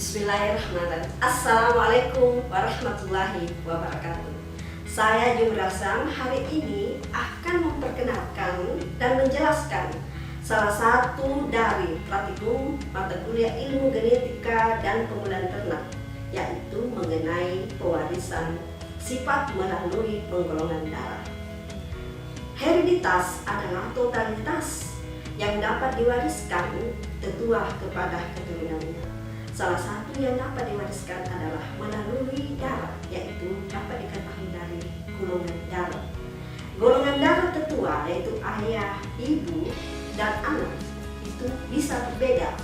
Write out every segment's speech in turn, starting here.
Bismillahirrahmanirrahim. Assalamualaikum warahmatullahi wabarakatuh. Saya Jumrasam hari ini akan memperkenalkan dan menjelaskan salah satu dari praktikum mata kuliah ilmu genetika dan penggunaan ternak, yaitu mengenai pewarisan sifat melalui penggolongan darah. Hereditas adalah totalitas yang dapat diwariskan tetua kepada keturunannya. Salah satu yang dapat diwariskan adalah melalui darah, yaitu dapat diketahui dari golongan darah. Golongan darah tetua yaitu ayah, ibu, dan anak itu bisa berbeda.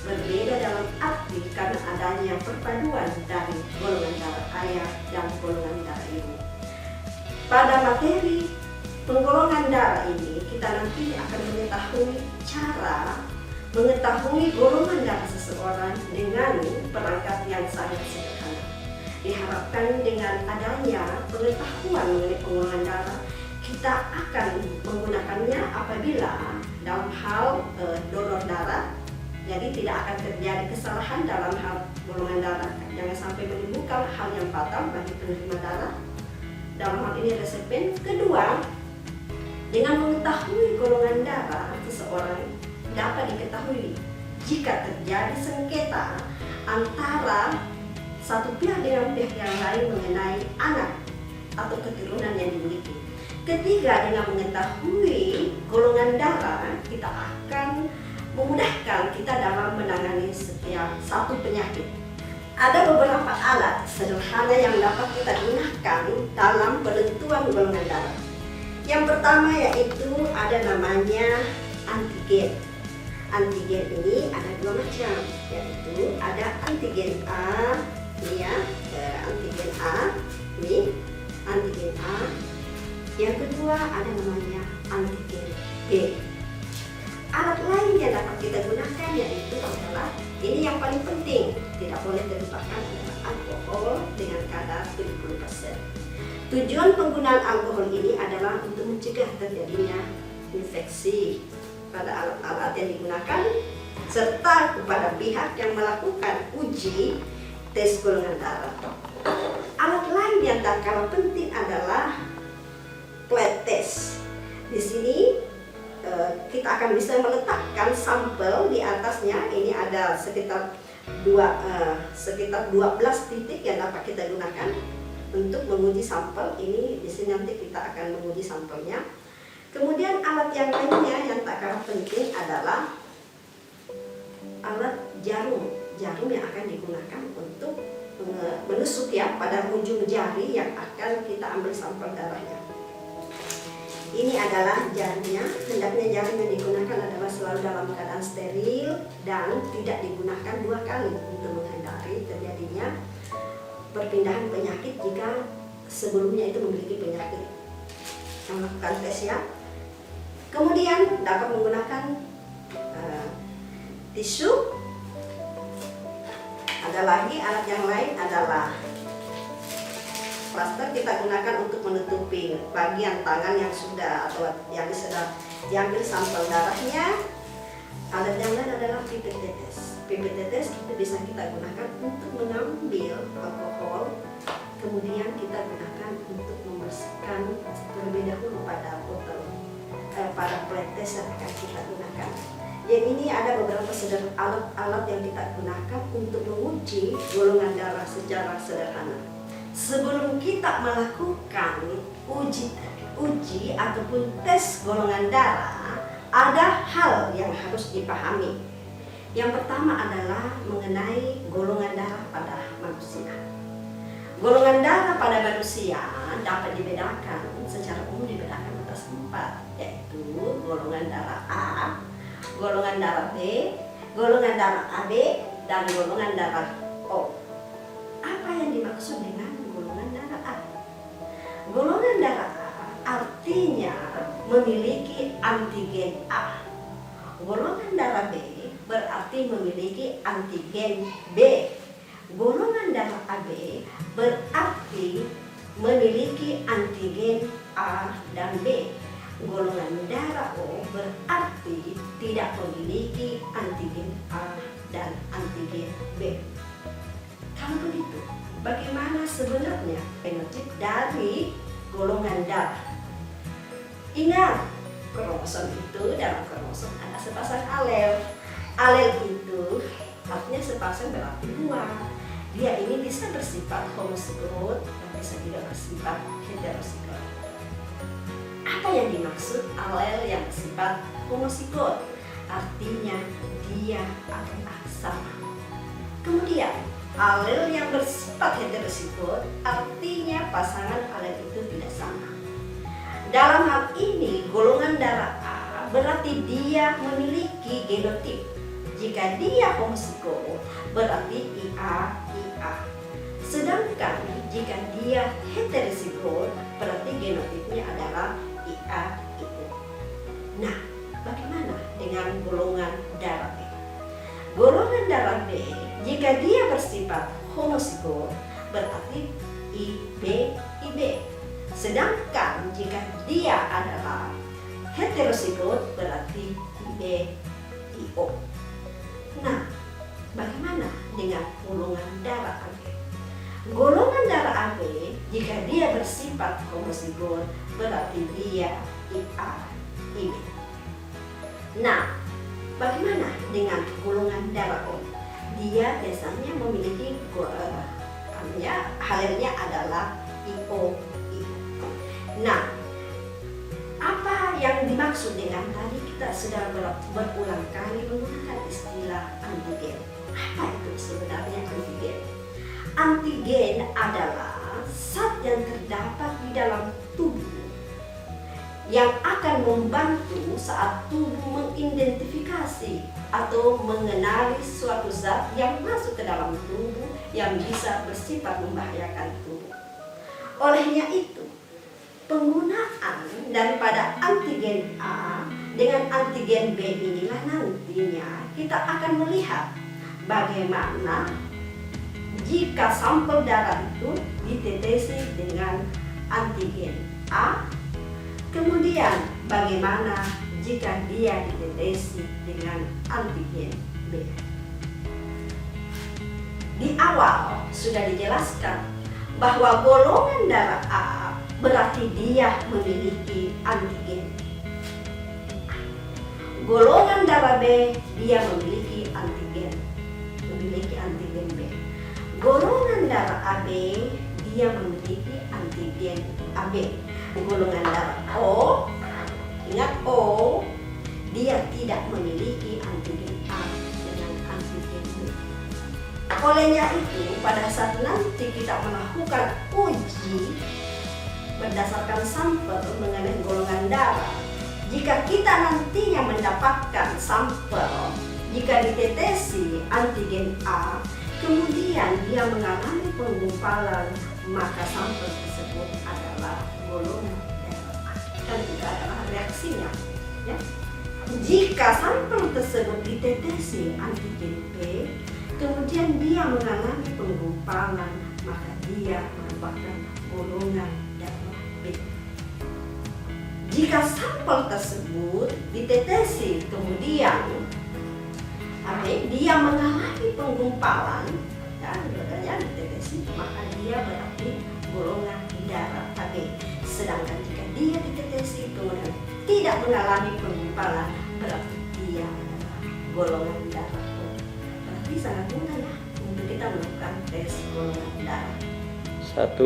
Berbeda dalam arti karena adanya perpaduan dari golongan darah ayah dan golongan darah ibu. Pada materi penggolongan darah ini kita nanti akan mengetahui cara mengetahui golongan darah seseorang dengan perangkat yang sangat sederhana. Diharapkan dengan adanya pengetahuan mengenai penggolongan darah, kita akan menggunakannya apabila dalam hal donor darah. Jadi tidak akan terjadi kesalahan dalam hal golongan darah. Jangan sampai menimbulkan hal yang fatal bagi penerima darah. Dalam hal ini resepien. Kedua, dengan mengetahui golongan darah seseorang, dapat diketahui jika terjadi sengketa antara satu pihak dengan pihak yang lain mengenai anak atau keturunan yang dimiliki. Ketiga, dengan mengetahui golongan darah, kita akan memudahkan kita dalam menangani setiap satu penyakit. Ada beberapa alat sederhana yang dapat kita gunakan dalam penentuan golongan darah. Yang pertama yaitu ada namanya antigen. Antigen ini ada dua macam, yaitu ada antigen A, ini ya, antigen A, ini antigen A. Yang kedua ada namanya antigen B. Alat lain yang dapat kita gunakan yaitu adalah ini yang paling penting, tidak boleh terlupakan adalah alkohol dengan kadar 70%. Tujuan penggunaan alkohol ini adalah untuk mencegah terjadinya infeksi pada alat-alat yang digunakan serta kepada pihak yang melakukan uji tes golongan darah. Alat lain yang tak kalah penting adalah blood test. Di sini kita akan bisa meletakkan sampel di atasnya. Ini ada sekitar 12 titik yang dapat kita gunakan untuk menguji sampel ini. Di sini nanti kita akan menguji sampelnya. Kemudian alat yang lainnya yang tak kalah penting adalah alat jarum. Jarum yang akan digunakan untuk menusuk ya pada ujung jari yang akan kita ambil sampel darahnya. Ini adalah jarumnya. Hendaknya jarum yang digunakan adalah selalu dalam keadaan steril dan tidak digunakan dua kali untuk menghindari terjadinya perpindahan penyakit jika sebelumnya itu memiliki penyakit. Yang melakukan tes ya. Kemudian dapat menggunakan tisu. Ada lagi alat yang lain adalah plaster. Kita gunakan untuk menutupi bagian tangan yang sudah atau yang sudah diambil sampel darahnya. Alat yang lain adalah pipet tetes. Pipet tetes itu bisa kita gunakan untuk mengambil alkohol. Kemudian kita gunakan untuk membersihkan terlebih dahulu pada botol pada peletes yang akan kita gunakan. Yang ini ada beberapa alat-alat yang kita gunakan untuk menguji golongan darah secara sederhana. Sebelum kita melakukan uji ataupun tes golongan darah, ada hal yang harus dipahami. Yang pertama adalah mengenai golongan darah pada manusia. Golongan darah pada manusia dapat dibedakan, secara umum dibedakan atas 4, yaitu golongan darah A, golongan darah B, golongan darah AB, dan golongan darah O. Apa yang dimaksud dengan golongan darah A? Golongan darah A artinya memiliki antigen A. Golongan darah B berarti memiliki antigen B. Golongan darah AB berarti memiliki antigen A dan B. Golongan darah O berarti tidak memiliki antigen A dan antigen B. Kalau begitu, bagaimana sebenarnya fenotip dari golongan darah? Ingat, kromosom itu dalam kromosom ada sepasang alel. Alel itu artinya sepasang berarti dua. Dia ini bisa bersifat homozigot dan bisa tidak bersifat heterozigot. Apa yang dimaksud alel yang bersifat homozigot? Artinya dia adalah sama. Kemudian alel yang bersifat heterozigot artinya pasangan alel itu tidak sama. Dalam hal ini golongan darah A berarti dia memiliki genotip. Jika dia homozigot berarti IA. Sedangkan jika dia heterozigot berarti genotipnya adalah IA. Nah, bagaimana dengan golongan darah B? Golongan darah B jika dia bersifat homozigot berarti IB. Sedangkan jika dia adalah heterozigot berarti IO. Nah, bagaimana dengan golongan darah AB? Golongan darah AB jika dia bersifat homozigot berarti dia IA. Nah, bagaimana dengan golongan darah O? Dia biasanya memiliki halnya adalah IO. Nah, apa yang dimaksud dengan tadi kita sudah berulang kali menggunakan istilah antigen. Apa itu sebenarnya antigen? Antigen adalah zat yang terdapat di dalam tubuh yang akan membantu saat tubuh mengidentifikasi atau mengenali suatu zat yang masuk ke dalam tubuh yang bisa bersifat membahayakan tubuh. Olehnya itu, penggunaan daripada antigen A dengan antigen B inilah nantinya kita akan melihat bagaimana jika sampel darah itu ditetesi dengan antigen A, kemudian bagaimana jika dia ditetesi dengan antigen B. Di awal sudah dijelaskan bahwa golongan darah A berarti dia memiliki antigen A. Golongan darah B dia memiliki antigen B. Golongan darah AB dia memiliki antigen AB. Golongan darah O, ingat O, dia tidak memiliki antigen A dengan antigen B. Olehnya itu pada saat nanti kita melakukan uji berdasarkan sampel mengenai golongan darah, jika kita nantinya mendapatkan sampel jika ditetesi antigen A, kemudian dia mengalami penggumpalan, maka sampel tersebut adalah golongan darah A dan juga adalah reaksinya. Ya. Jika sampel tersebut ditetesi antigen B, kemudian dia mengalami penggumpalan, maka dia merupakan golongan darah B. Jika sampel tersebut ditetesi kemudian dia mengalami penggumpalan dan badannya ditetesi, maka dia berarti golongan darah AB. Sedangkan jika dia ditetesi kemudian tidak mengalami penggumpalan, berarti dia adalah golongan darah O. Berarti sangat mudah ya untuk kita melakukan tes golongan darah. 1,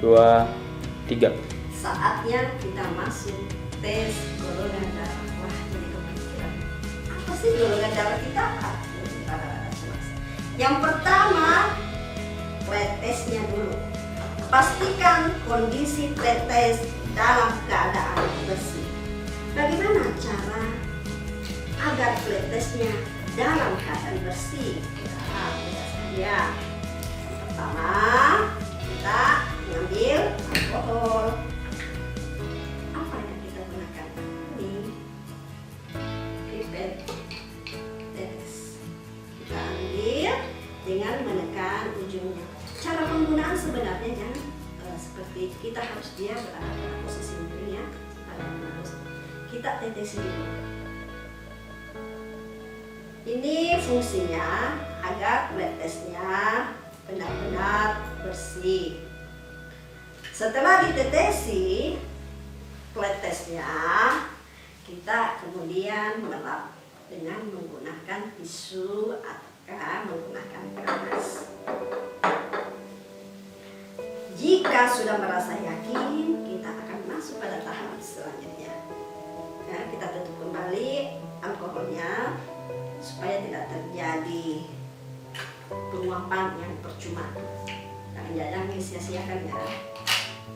2, 3. Saatnya kita masuk tes golongan darah. Wah, jadi kepikiran. Apa sih golongan darah kita? Yang pertama, blood testnya dulu. Pastikan kondisi blood test dalam keadaan bersih. Bagaimana cara agar blood testnya dalam keadaan bersih? Nah, saja. Pertama, kita mengambil alkohol. Apa yang kita gunakan? Ini pipet tetes. Kita ambil dengan menekan ujungnya. Cara penggunaan sebenarnya jangan seperti kita harus dia berada pada posisi miring ya. Kita tetesi dulu. Ini fungsinya agar blood testnya benar-benar bersih. Setelah ditetesi pletesnya, kita kemudian melap dengan menggunakan tisu atau menggunakan kapas. Jika sudah merasa yakin, kita akan masuk pada tahap selanjutnya. Ya, kita tutup kembali alkoholnya supaya tidak terjadi penguapan yang percuma. Jangan sia-siakan ya.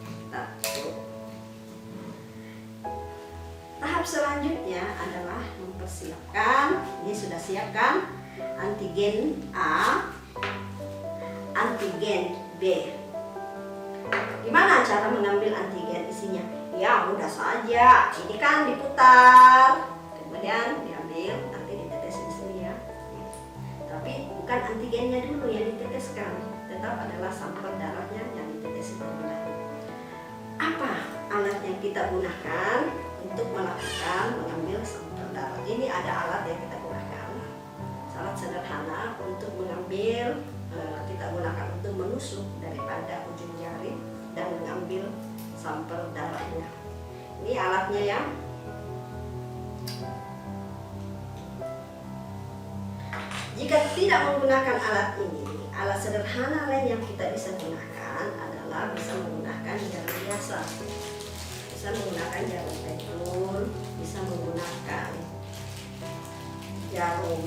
Kita tutup. Tahap selanjutnya adalah mempersiapkan. Ini sudah siapkan antigen A, antigen B. Gimana cara mengambil antigen isinya? Ya mudah saja. Ini kan diputar, kemudian diambil, nanti ditetes di sini ya. Tapi bukan antigennya dulu yang diteteskan, tetap adalah sampel darahnya yang ditetes terlebih dahulu. Apa alat yang kita gunakan untuk melakukan mengambil sampel darah? Ini ada alat yang kita gunakan, sangat sederhana untuk mengambil. Kita gunakan untuk menusuk daripada ujung jari dan mengambil sampel darahnya. Ini alatnya ya. Jika tidak menggunakan alat ini, alat sederhana lain yang kita bisa gunakan adalah bisa menggunakan jarum biasa. Bisa menggunakan jarum pentul, bisa menggunakan jarum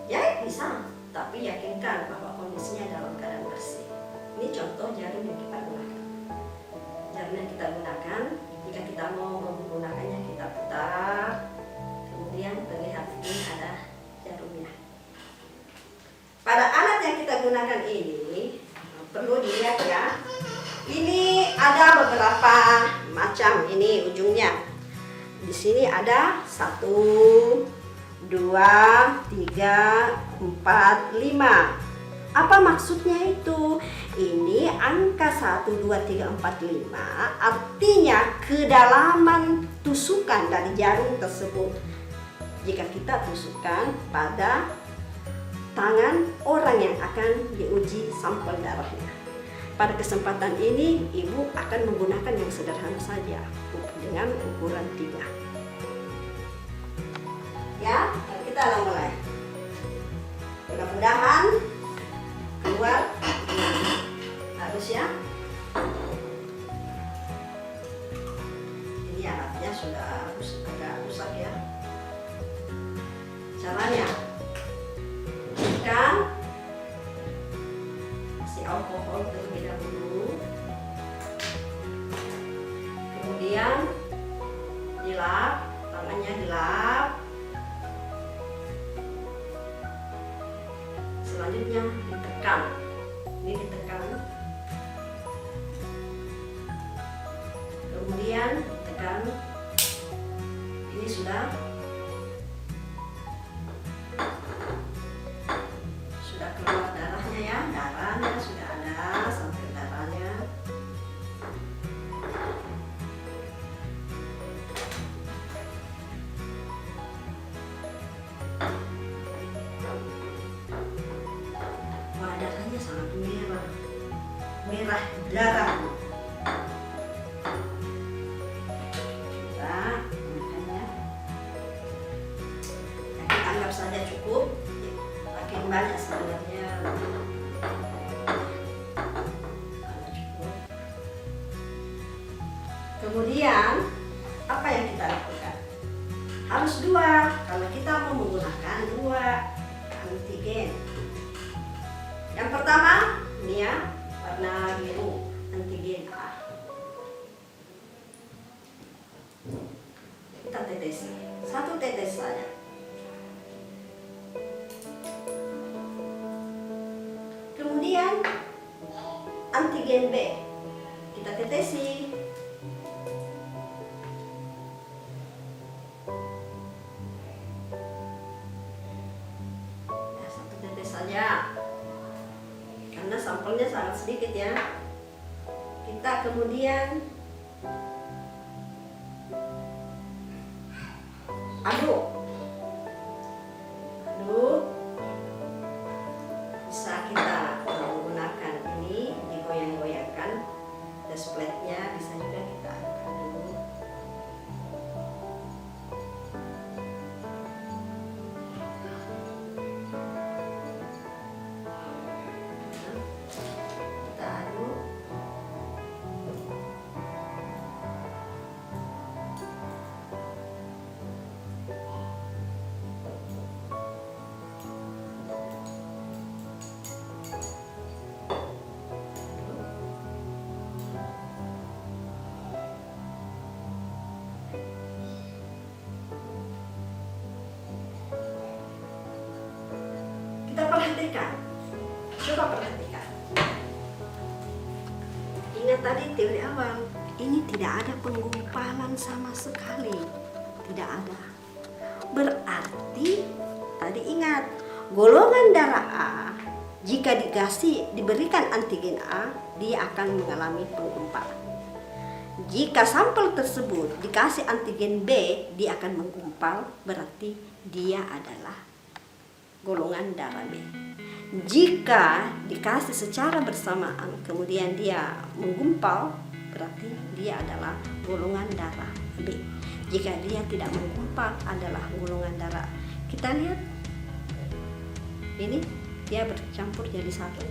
jahit bisa, tapi yakinkan bahwa kondisinya dalam keadaan bersih. Ini contoh jarum yang kita gunakan. Jarum yang kita gunakan, jika kita mau menggunakannya kita putar, kemudian terlihat ini ada jarumnya. Pada alat yang kita gunakan ini perlu dilihat ya. Ini ada beberapa macam ini ujungnya. Di sini ada 1, 2, 3, 4, 5. Apa maksudnya itu? Ini angka 1, 2, 3, 4, 5 artinya kedalaman tusukan dari jarum tersebut. Jika kita tusukkan pada tangan orang yang akan diuji sampel darahnya. Pada kesempatan ini, ibu akan menggunakan yang sederhana saja dengan ukuran 3. Ya, kita akan mulai. Mudah-mudahan keluar harus ya. Ini alatnya sudah agak rusak ya. Caranya, ikan kasih alkohol terlebih dahulu, kemudian dilap, tangannya dilap. Selanjutnya ditekan, ini ditekan, kemudian ditekan, ini sudah keluar darahnya ya, darahnya sudah ada, sampai darahnya. Wah, darahnya sangat merah, merah darah. Kita makannya, ya, kita anggap saja cukup. Makin banyak sebenarnya. Cukup. Kemudian apa yang kita lakukan? Harus 2 kalau kita mau menggunakan 2 antigen. Yang pertama ini ya, warna biru, antigen A. Kita tetes, 1 tetes saja. Kemudian antigen B kita tetesi. Ya, 1 tetes saja karena sampelnya sangat sedikit ya. Kita kemudian aduk, bisa kita mereka. Coba perhatikan. Ingat tadi teori awal, ini tidak ada penggumpalan sama sekali. Tidak ada. Berarti, tadi ingat, golongan darah A, jika diberikan antigen A, dia akan mengalami penggumpalan. Jika sampel tersebut dikasih antigen B, dia akan menggumpal, berarti dia adalah golongan darah B. Jika dikasih secara bersamaan kemudian dia menggumpal, berarti dia adalah golongan darah B. Jika dia tidak menggumpal adalah golongan darah. Kita lihat ini dia bercampur jadi satu,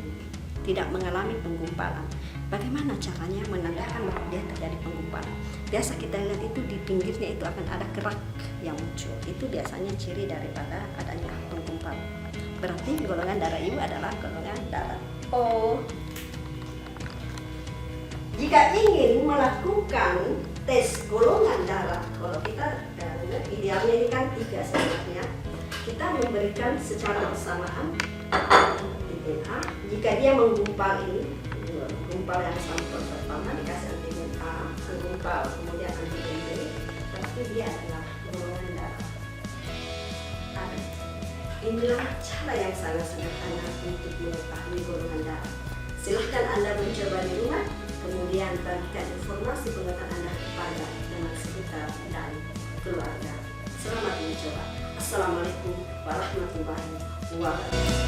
tidak mengalami penggumpalan. Bagaimana caranya menandakan bahwa dia terjadi penggumpalan? Biasa kita lihat itu di pinggirnya itu akan ada kerak yang muncul. Itu biasanya ciri daripada adanya penggumpalan. Berarti golongan darah ibu adalah golongan darah O. Jika ingin melakukan tes golongan darah, kalau kita idealnya ini kan 3 sebenarnya, kita memberikan secara bersamaan antigen A. Jika dia menggumpal ini, menggumpal yang sampel pertama dikasih antigen A, menggumpal kemudian antigen B, berarti dia adalah golongan darah A. Inilah cara yang sangat sederhana untuk mengetahui golongan darah. Silahkan Anda mencoba di rumah, kemudian bagikan informasi pengetahuan Anda kepada teman sekitar dan keluarga. Selamat mencoba. Assalamualaikum warahmatullahi wabarakatuh.